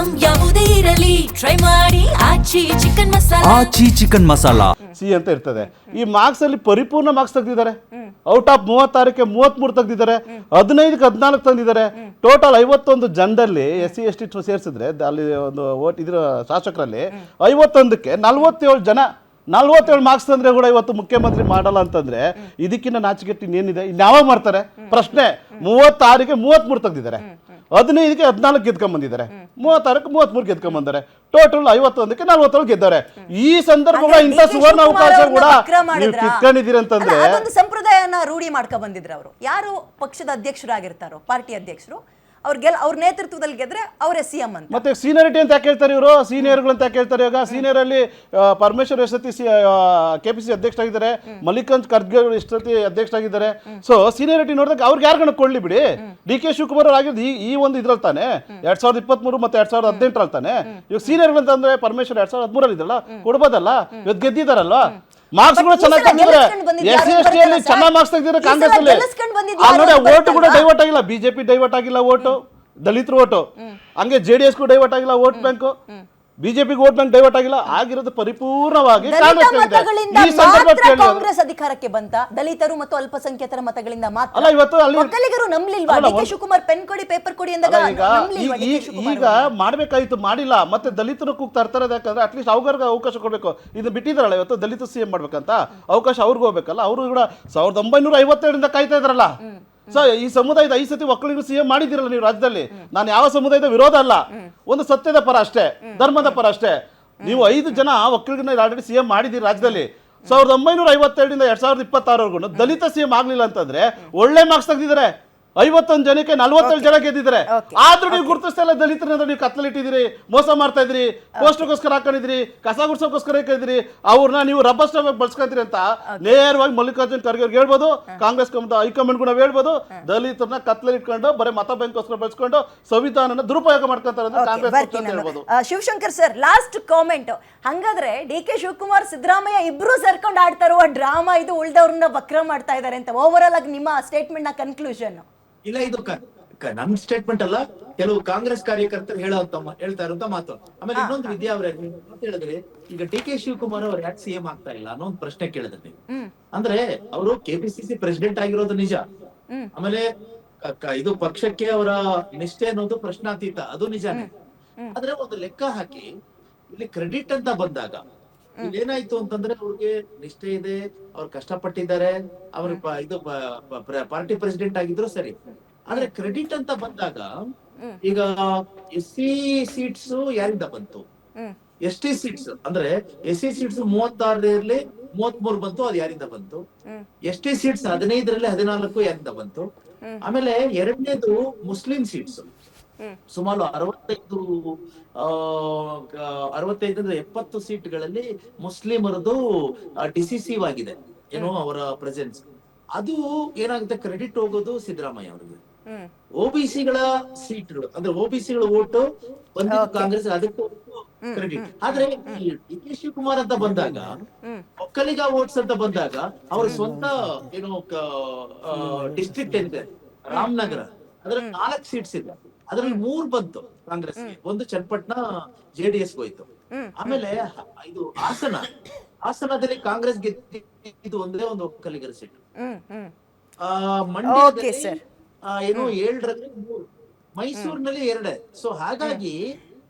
Item ಯಾವುದೇ ಇರಲಿ try ಮಾಡಿ ಆಚಿ ಚಿಕನ್ ಮಸಾಲಾ. ಆಚಿ ಚಿಕನ್ ಮಸಾಲಾ ಸಿ ಅಂತ ಇರ್ತದೆ. ಈ ಮಾರ್ಕ್ಸ್ ಅಲ್ಲಿ ಪರಿಪೂರ್ಣ ಮಾರ್ಕ್ಸ್ ತೆಗೆದಿದ್ದಾರೆ. ಔಟ್ ಆಫ್ 36ಕ್ಕೆ 33 ತೆಗೆದಿದ್ದಾರೆ. 15ಕ್ಕೆ 14 ತಂದಿದ್ದಾರೆ. ಟೋಟಲ್ 51 ಜನರಲ್ಲಿ SC ST ಸೇರಿಸಿದ್ರೆ ಅಲ್ಲಿ ಒಂದು ಓಟ್ ಇದ್ರ ಶಾಸಕರಲ್ಲಿ 51ಕ್ಕೆ 47 ಜನ 47 ಮಾರ್ಕ್ಸ್ ತಂದ್ರೆ ಕೂಡ ಇವತ್ತು ಮುಖ್ಯಮಂತ್ರಿ ಮಾಡಲ್ಲ ಅಂತಂದ್ರೆ ಇದಕ್ಕಿಂತ ನಾಚಿಕೆಟ್ಟು ಇನ್ನೇನಿದೆ? ಇನ್ಯಾವಾಗ ಮಾಡ್ತಾರೆ? ಪ್ರಶ್ನೆ. 36ಗೆ 33 ತೆಗೆದಿದ್ದಾರೆ, 15ಕ್ಕೆ 14 ಗೆದ್ಕೊಂಡ್ ಬಂದಿದ್ದಾರೆ, 36ಕ್ಕೆ 33 ಗೆದ್ಕೊಂಡ್ ಬಂದಾರೆ. ಟೋಟಲ್ 51ಕ್ಕೆ 47 ಗೆದ್ದಾರೆ. ಈ ಸಂದರ್ಭಗಳ ಇಂಥ ಸುವರ್ಣ ಅವಕಾಶ ಕೂಡ ನೀವು ಕಿತ್ಕೊಂಡಿದ್ದೀರಿ ಅಂತಂದ್ರೆ ಅದೊಂದು ಸಂಪ್ರದಾಯನ ರೂಢಿ ಮಾಡ್ಕೊಂಡ್ ಬಂದಿದ್ರು ಅವರು. ಯಾರು ಪಕ್ಷದ ಅಧ್ಯಕ್ಷರಾಗಿರ್ತಾರೋ, ಪಾರ್ಟಿ ಅಧ್ಯಕ್ಷರು, ಅವ್ರ ನೇತೃತ್ವದಲ್ಲಿ ಗೆದ್ರೆ ಅವರೇ ಸಿಎಂ ಅಂತ. ಮತ್ತೆ ಸೀನಿಯರಿಟಿ ಅಂತ ಯಾಕೆ ಹೇಳ್ತಾರೆ ಇವರು? ಸೀನಿಯರ್ಗಳು ಅಂತ ಯಾಕೆ ಹೇಳ್ತಾರೆ? ಇವಾಗ ಸೀನಿಯರ್ ಅಲ್ಲಿ ಪರಮೇಶ್ವರ್ ಎಷ್ಟೊತ್ತಿ KPC ಅಧ್ಯಕ್ಷರಾಗಿದ್ದಾರೆ, ಮಲ್ಲಿಕಾರ್ಜುನ್ ಖರ್ಗೆ ಎಷ್ಟೊತ್ತಿ ಅಧ್ಯಕ್ಷರಾಗಿದ್ದಾರೆ. ಸೊ ಸೀನಿಯರಿಟಿ ನೋಡಿದಾಗ ಅವ್ರಿಗೆ ಯಾರು ಕೊಡ್ಲಿ ಬಿಡಿ. DK ಶಿವಕುಮಾರ್ ಅವ್ರು ಆಗಿದ್ದು ಈ ಒಂದು ಇದ್ರಲ್ಲಿ ತಾನೆ 2023 ಮತ್ತೆ 2018 ತಾನೆ. ಇವಾಗ ಸೀನಿಯರ್ಗಳು ಅಂತಂದ್ರೆ ಪರಮೇಶ್ವರ್ 2013 ಇದ್ರಲ್ಲ, ಕೊಡ್ಬೋದಲ್ಲ, ಇವತ್ತು ಗೆದ್ದಿದ್ದಾರಲ್ಲ. ಮಾರ್ಕ್ಸ್ ಕೂಡ ಚೆನ್ನಾಗಿ ತೆಗೆದಿದ್ದಾರೆ. SC ST ಅಲ್ಲಿ ಚೆನ್ನಾಗಿ ಮಾರ್ಕ್ಸ್ ತೆಗೆದಿದ್ದಾರೆ ಕಾಂಗ್ರೆಸ್ ಅಲ್ಲಿ. ನೋಡಿ ಓಟ್ ಕೂಡ ಡೈವರ್ಟ್ ಆಗಿಲ್ಲ, ಬಿಜೆಪಿ ಡೈವರ್ಟ್ ಆಗಿಲ್ಲ ಓಟು, ದಲಿತರು ಓಟು, ಹಂಗೆ JDS ಗೂ ಡೈವರ್ಟ್ ಆಗಿಲ್ಲ ವೋಟ್ ಬ್ಯಾಂಕ್, ಬಿಜೆಪಿಗೆ ವೋಟ್ ಬ್ಯಾಂಕ್ ಡೈವರ್ಟ್ ಆಗಿಲ್ಲ. ಆಗಿರೋದು ಪರಿಪೂರ್ಣವಾಗಿ ಕಾಂಗ್ರೆಸ್ ಅಧಿಕಾರಕ್ಕೆ ಬಂತ ದಲಿತರು ಮತ್ತು ಅಲ್ಪಸಂಖ್ಯಾತರ ಮತಗಳಿಂದ ಮಾತ್ರ. ಅಲ್ಲ ಇವತ್ತು ಅಲ್ಲಿ ಒಕ್ಕಲಿಗರು ನಂಬಲಿಲ್ವಾ? DK ಶಿವಕುಮಾರ್ ಪೆನ್ ಕೊಡಿ ಪೇಪರ್ ಕೊಡಿ ಅಂದಾಗ ಈಗ ಮಾಡ್ಬೇಕಾಯ್ತು, ಮಾಡಿಲ್ಲ. ಮತ್ತೆ ದಲಿತರು ಕೂಗ್ತಾ ಇರ್ತಾರೆ. ಯಾಕಂದ್ರೆ ಅಟ್ಲೀಸ್ಟ್ ಅವ್ರಿಗೆ ಅವಕಾಶ ಕೊಡ್ಬೇಕು. ಇದು ಬಿಟ್ಟಿದಾರಲ್ಲ ಇವತ್ತು ದಲಿತ CM ಮಾಡ್ಬೇಕಂತ ಅವಕಾಶ ಅವ್ರಿಗೂ ಹೋಗ್ಬೇಕಲ್ಲ. ಅವರು ಕೂಡ 1957 ಕಾಯ್ತಾ ಇದ್ರಲ್ಲ. ಸೊ ಈ ಸಮುದಾಯದ 5 ಸತಿ ಒಕ್ಕಲಿಗರು CM ಮಾಡಿದಿರಲ್ಲ ನೀವು ರಾಜ್ಯದಲ್ಲಿ. ನಾನು ಯಾವ ಸಮುದಾಯದ ವಿರೋಧ ಅಲ್ಲ, ಒಂದು ಸತ್ಯದ ಪರ ಅಷ್ಟೇ, ಧರ್ಮದ ಪರ ಅಷ್ಟೇ. ನೀವು 5 ಜನ ಒಕ್ಕಲಿಗರನ್ನ ಆಲ್ರೆಡಿ CM ಮಾಡಿದಿರಿ ರಾಜ್ಯದಲ್ಲಿ. 1957 2026 ದಲಿತ CM ಆಗ್ಲಿಲ್ಲ ಅಂತಂದ್ರೆ ಒಳ್ಳೆ ಮಾರ್ಕ್ಸ್ ತೆಗೆದಿದ್ದಾರೆ. 51 ಜನಕ್ಕೆ 47 ಜನ ಗೆದ್ದಿದ್ದಾರೆ. ಆದ್ರೂ ನೀವು ಗುರುತಿಸ್ತಾ ಇಲ್ಲ ದಲಿತರನ್ನ. ನೀವು ಕತ್ತಲಿಟ್ಟಿದ್ದೀರಿ, ಮೋಸ ಮಾಡ್ತಾ ಇದ್ರಿ, ಪೋಸ್ಟ್ಗೋಸ್ಕರ ಹಾಕೊಂಡಿದ್ರಿ, ಕಸ ಗುಡ್ಸೋಕೋಸ್ಕರ ಹಾಕಿದ್ರಿ, ಅವ್ರನ್ನ ನೀವು ರಬ್ಬರ್ ಸ್ಟಾಂಪ್ ಬಳಸ್ಕೊಂತೀರಿ ಅಂತ ನೇರವಾಗಿ ಮಲ್ಲಿಕಾರ್ಜುನ್ ಖರ್ಗೆ ಅವ್ರಿಗೆ ಹೇಳ್ಬೋದು, ಕಾಂಗ್ರೆಸ್ ಹೈಕಮಾಂಡ್ ಕೂಡ ಹೇಳ್ಬೋದು. ದಲಿತರನ್ನ ಕತ್ತಲಿಟ್ಕೊಂಡು ಬರೀ ಮತ ಬ್ಯಾಂಕ್ಗೋಸ್ಕರ ಬಳಸ್ಕೊಂಡು ಸಂವಿಧಾನನ ದುರುಪಯೋಗ ಮಾಡ್ಕೊಂತಾರೆ ಅಂತ ಕಾಂಗ್ರೆಸ್ ಹೇಳ್ಬೋದು. Shivashankar sir, last comment. ಹಂಗಾದ್ರೆ DK ಶಿವಕುಮಾರ್ ಸಿದ್ದರಾಮಯ್ಯ ಇಬ್ರು ಸೇರ್ಕೊಂಡು ಆಡ್ತಾ ಇರುವ ಡ್ರಾಮಾ ಇದು, ಉಳ್ದವ್ರನ್ನ ವಕ್ರ ಮಾಡ್ತಾ ಇದ್ದಾರೆ ಅಂತ ಓವರ್ ಆಲ್ ಆಗಿ ನಿಮ್ಮ ಸ್ಟೇಟ್ಮೆಂಟ್ ನ ಕನ್ಕ್ಲೂಷನ್? ಇಲ್ಲ, ಇದು ನಮ್ ಸ್ಟೇಟ್ಮೆಂಟ್ ಅಲ್ಲ, ಕೆಲವು ಕಾಂಗ್ರೆಸ್ ಕಾರ್ಯಕರ್ತರು ಹೇಳ್ತಾ ಇರುವಂತ ಮಾತು. ಆಮೇಲೆ ಇನ್ನೊಂದು ವಿದ್ಯಾ ಅವರೇ ಹೇಳಿದ್ರೆ, ಈಗ DK ಶಿವಕುಮಾರ್ ಅವ್ರು ಯಾಕೆ CM ಆಗ್ತಾ ಇಲ್ಲ ಅನ್ನೋ ಒಂದು ಪ್ರಶ್ನೆ ಕೇಳಿದ್ರೆ ನೀವು, ಅಂದ್ರೆ ಅವರು KPCC ಪ್ರೆಸಿಡೆಂಟ್ ಆಗಿರೋದು ನಿಜ. ಆಮೇಲೆ ಇದು ಪಕ್ಷಕ್ಕೆ ಅವರ ನಿಷ್ಠೆ ಅನ್ನೋದು ಪ್ರಶ್ನಾತೀತ, ಅದು ನಿಜಾನೇ. ಆದ್ರೆ ಒಂದು ಲೆಕ್ಕ ಹಾಕಿ ಇಲ್ಲಿ ಕ್ರೆಡಿಟ್ ಅಂತ ಬಂದಾಗ ಏನಾಯ್ತು ಅಂತಂದ್ರೆ, ಅವ್ರಿಗೆ ನಿಷ್ಠೆ ಇದೆ, ಅವ್ರು ಕಷ್ಟಪಟ್ಟಿದ್ದಾರೆ, ಅವ್ರ ಇದು ಪಾರ್ಟಿ ಪ್ರೆಸಿಡೆಂಟ್ ಆಗಿದ್ರು ಸರಿ. ಆದ್ರೆ ಕ್ರೆಡಿಟ್ ಅಂತ ಬಂದಾಗ ಈಗ SC ಸೀಟ್ಸ್ ಯಾರಿಂದ ಬಂತು? ST ಸೀಟ್ಸ್ ಅಂದ್ರೆ SC ಸೀಟ್ಸ್ 36 33 ಬಂತು, ಅದು ಯಾರಿಂದ ಬಂತು? ST ಸೀಟ್ಸ್ 15 14 ಯಾರಿಂದ ಬಂತು? ಆಮೇಲೆ ಎರಡನೇದು ಮುಸ್ಲಿಂ ಸೀಟ್ಸ್ ಸುಮಾರು 65 ಸೀಟ್ಗಳಲ್ಲಿ ಮುಸ್ಲಿಮರದು ಡಿಸಿಸಿವ್ ಆಗಿದೆ, ಏನೋ ಅವರ ಪ್ರೆಸೆನ್ಸ್. ಅದು ಏನಾಗುತ್ತೆ, ಕ್ರೆಡಿಟ್ ಹೋಗೋದು ಸಿದ್ದರಾಮಯ್ಯ ಅವರಿಗೆ. OBCಗಳ ಸೀಟ್ಗಳು ಅಂದ್ರೆ OBCಗಳ ಓಟು ಬಂದಿದ್ದು ಕಾಂಗ್ರೆಸ್, ಅದಕ್ಕೂ ಕ್ರೆಡಿಟ್. ಆದ್ರೆ DK ಶಿವಕುಮಾರ್ ಅಂತ ಬಂದಾಗ, ಒಕ್ಕಲಿಗ ವೋಟ್ಸ್ ಅಂತ ಬಂದಾಗ, ಅವ್ರ ಸ್ವಂತ ಏನೋ ಡಿಸ್ಟ್ರಿಕ್ಟ್ ಏನಿದೆ ರಾಮನಗರ, ಅದ್ರಲ್ಲಿ 4 ಸೀಟ್ಸ್ ಇದೆ, ಅದ್ರಲ್ಲಿ 3 ಬಂತು ಕಾಂಗ್ರೆಸ್ಗೆ, ಒಂದು ಚನ್ನಪಟ್ಟಣ JDS ಹೋಯ್ತು. ಆಮೇಲೆ ಇದು ಹಾಸನದಲ್ಲಿ ಕಾಂಗ್ರೆಸ್ ಗೆದ್ದು ಒಂದೇ ಒಂದು ಒಕ್ಕಲಿಗರ ಸೀಟ್. ಮಂಡ್ಯದಲ್ಲಿ ಏನು 7ರಲ್ಲಿ 3, ಮೈಸೂರಿನಲ್ಲಿ 2. ಸೊ ಹಾಗಾಗಿ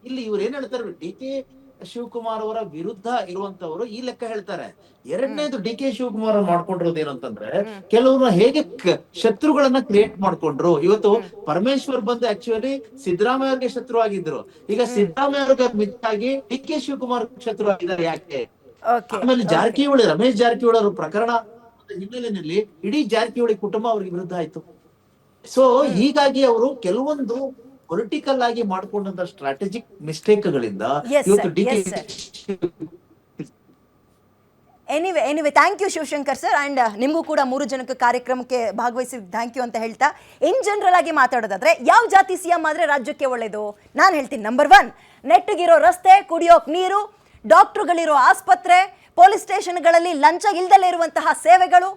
ಇಲ್ಲಿ ಇವ್ರು ಏನ್ ಹೇಳ್ತಾರೆ, DK ಶಿವಕುಮಾರ್ ಅವರ ವಿರುದ್ಧ ಇರುವಂತವರು ಈ ಲೆಕ್ಕ ಹೇಳ್ತಾರೆ. ಎರಡನೇದು DK ಶಿವಕುಮಾರ್ ಮಾಡ್ಕೊಂಡಿರೋದು ಏನಂತಂದ್ರೆ, ಕೆಲವರು ಹೇಗೆ ಶತ್ರುಗಳನ್ನ ಕ್ರಿಯೇಟ್ ಮಾಡ್ಕೊಂಡ್ರು. ಇವತ್ತು ಪರಮೇಶ್ವರ್ ಬಂದು ಆಕ್ಚುಲಿ ಸಿದ್ದರಾಮಯ್ಯ ಅವ್ರಿಗೆ ಶತ್ರು ಆಗಿದ್ರು, ಈಗ ಸಿದ್ದರಾಮಯ್ಯ ಅವ್ರಿಗೆ ಮಿತ್ತಾಗಿ DK ಶಿವಕುಮಾರ್ ಶತ್ರು ಆಗಿದ್ದಾರೆ. ಯಾಕೆ? ಆಮೇಲೆ ಜಾರಕಿಹೊಳಿ, ರಮೇಶ್ ಜಾರಕಿಹೊಳಿ ಅವ್ರ ಪ್ರಕರಣ ಹಿನ್ನೆಲೆಯಲ್ಲಿ ಇಡೀ ಜಾರಕಿಹೊಳಿ ಕುಟುಂಬ ಅವ್ರಿಗೆ ವಿರುದ್ಧ ಆಯ್ತು. ಸೊ ಹೀಗಾಗಿ ಅವರು ಕೆಲವೊಂದು ಪೊಲಿಟಿಕಲ್ ಆಗಿ ಮಾಡ್ಕೊಂಡಂತ ಸ್ಟ್ರಾಟಜಿಕ್ ಮಿಸ್ಟೇಕ್ಗಳಿಂದ ಇವತ್ತು anyway thank you Shivashankar sir. And ನಿಮಗೂ ಕೂಡ 3 ಜನಕ್ಕೆ ಕಾರ್ಯಕ್ರಮಕ್ಕೆ ಭಾಗವಹಿಸಿದ ಥ್ಯಾಂಕ್ ಯು ಅಂತ ಹೇಳ್ತಾ, ಇನ್ ಜನರಲ್ ಆಗಿ ಮಾತಾಡೋದಾದ್ರೆ ಯಾವ ಜಾತಿ CM ಆದ್ರೆ ರಾಜ್ಯಕ್ಕೆ ಒಳ್ಳೇದು? ನಾನು ಹೇಳ್ತೀನಿ, ನಂಬರ್ 1 ನೆಟ್ಟಗಿರೋ ರಸ್ತೆ, ಕುಡಿಯೋಕ್ ನೀರು, ಡಾಕ್ಟರ್ಗಳಿರೋ ಆಸ್ಪತ್ರೆ, ಪೊಲೀಸ್ ಸ್ಟೇಷನ್ಗಳಲ್ಲಿ ಲಂಚ ಇಲ್ದಲೇ ಇರುವಂತಹ ಸೇವೆಗಳು,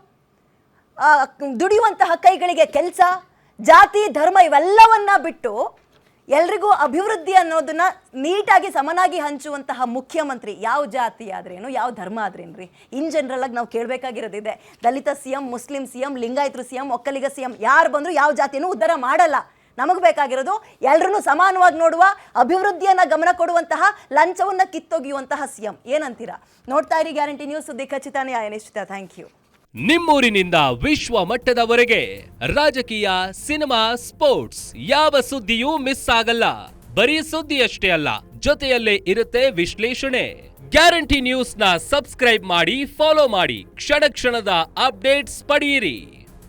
ದುಡಿಯುವಂತಹ ಕೈಗಳಿಗೆ ಕೆಲಸ, ಜಾತಿ ಧರ್ಮ ಇವೆಲ್ಲವನ್ನ ಬಿಟ್ಟು ಎಲ್ರಿಗೂ ಅಭಿವೃದ್ಧಿ ಅನ್ನೋದನ್ನ ನೀಟಾಗಿ ಸಮನಾಗಿ ಹಂಚುವಂತಹ ಮುಖ್ಯಮಂತ್ರಿ ಯಾವ ಜಾತಿ ಆದ್ರೇನು ಯಾವ ಧರ್ಮ ಆದ್ರೇನ್ರಿ ಇನ್ ಜನರಲ್ ಆಗಿ ನಾವು ಕೇಳಬೇಕಾಗಿರೋದಿದೆ. ದಲಿತ ಸಿಎಂ, ಮುಸ್ಲಿಂ ಸಿಎಂ, ಲಿಂಗಾಯತರು ಸಿಎಂ, ಒಕ್ಕಲಿಗ ಸಿಎಂ ಯಾರು ಬಂದ್ರು ಯಾವ ಜಾತಿನೂ ಉದ್ಧಾರ ಮಾಡಲ್ಲ. ನಮಗೆ ಬೇಕಾಗಿರೋದು ಎಲ್ಲರನ್ನೂ ಸಮಾನವಾಗಿ ನೋಡುವ, ಅಭಿವೃದ್ಧಿಯನ್ನ ಗಮನ ಕೊಡುವಂತಹ, ಲಂಚವನ್ನ ಕಿತ್ತೊಗೆಯುವಂತಹ ಸಿಎಂ. ಏನಂತೀರಾ? ನೋಡ್ತಾ ಇರಿ ಗ್ಯಾರಂಟಿ ನ್ಯೂಸ್, ಸುದ್ದಿ ಖಚಿತ, ನ್ಯಾಯ ನಿಶ್ಚಿತ. Thank you. ನಿಮ್ಮೂರಿನಿಂದ ವಿಶ್ವ ಮಟ್ಟದವರೆಗೆ ರಾಜಕೀಯ, ಸಿನಿಮಾ, ಸ್ಪೋರ್ಟ್ಸ್ ಯಾವ ಸುದ್ದಿಯೂ ಮಿಸ್ ಆಗಲ್ಲ. ಬರೀ ಸುದ್ದಿಯಷ್ಟೇ ಅಲ್ಲ, ಜೊತೆಯಲ್ಲೇ ಇರುತ್ತೆ ವಿಶ್ಲೇಷಣೆ. ಗ್ಯಾರಂಟಿ ನ್ಯೂಸ್ ನ ಸಬ್ಸ್ಕ್ರೈಬ್ ಮಾಡಿ, ಫಾಲೋ ಮಾಡಿ, ಕ್ಷಣ ಕ್ಷಣದ ಅಪ್ಡೇಟ್ಸ್ ಪಡೆಯಿರಿ.